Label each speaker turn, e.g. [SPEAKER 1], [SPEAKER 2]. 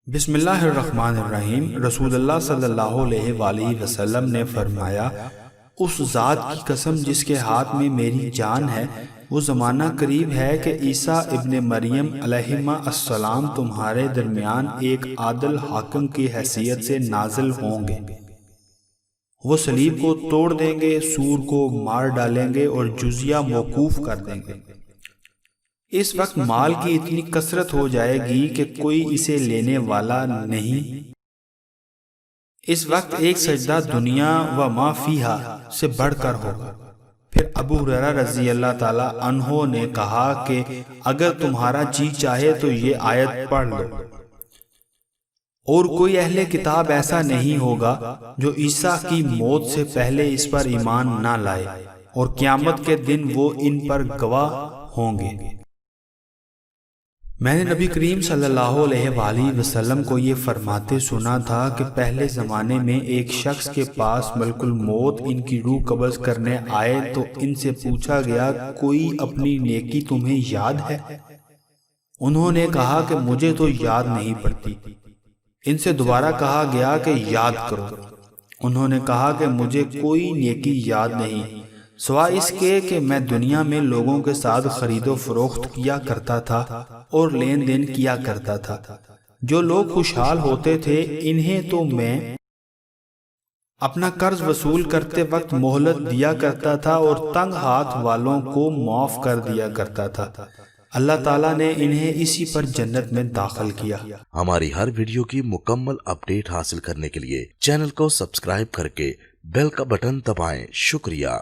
[SPEAKER 1] بسم اللہ الرحمن الرحیم۔ رسول اللہ صلی اللہ علیہ وآلہ وسلم نے فرمایا، اس ذات کی قسم جس کے ہاتھ میں میری جان ہے، وہ زمانہ قریب ہے کہ عیسیٰ ابن مریم علیہ السلام تمہارے درمیان ایک عادل حاکم کی حیثیت سے نازل ہوں گے۔ وہ صلیب کو توڑ دیں گے، سور کو مار ڈالیں گے اور جزیہ موقوف کر دیں گے۔ اس وقت مال کی اتنی کثرت ہو جائے گی کہ کوئی اسے لینے والا نہیں۔ اس وقت ایک سجدہ دنیا و ما فیہا سے بڑھ کر ہوگا۔ پھر ابو ہریرہ رضی اللہ تعالی عنہ نے کہا کہ اگر تمہارا جی چاہے تو یہ آیت پڑھ لو، اور کوئی اہل کتاب ایسا نہیں ہوگا جو عیسیٰ کی موت سے پہلے اس پر ایمان نہ لائے، اور قیامت کے دن وہ ان پر گواہ ہوں گے۔ میں نے نبی کریم صلی اللہ علیہ وآلہ وسلم کو یہ فرماتے سنا تھا کہ پہلے زمانے میں ایک شخص کے پاس ملک الموت ان کی روح قبض کرنے آئے تو ان سے پوچھا گیا، کوئی اپنی نیکی تمہیں یاد ہے؟ انہوں نے کہا کہ مجھے تو یاد نہیں پڑتی۔ ان سے دوبارہ کہا گیا کہ یاد کرو۔ انہوں نے کہا کہ مجھے کوئی نیکی یاد نہیں سوائے اس کے کہ میں دنیا میں لوگوں کے ساتھ خرید و فروخت کیا کرتا تھا اور لین دین کیا کرتا تھا۔ جو لوگ خوشحال ہوتے تھے انہیں تو میں اپنا قرض وصول کرتے وقت مہلت دیا کرتا تھا اور تنگ ہاتھ والوں کو معاف کر دیا کرتا تھا۔ اللہ تعالیٰ نے انہیں اسی پر جنت میں داخل کیا۔
[SPEAKER 2] ہماری ہر ویڈیو کی مکمل اپڈیٹ حاصل کرنے کے لیے چینل کو سبسکرائب کر کے بیل کا بٹن دبائیں۔ شکریہ۔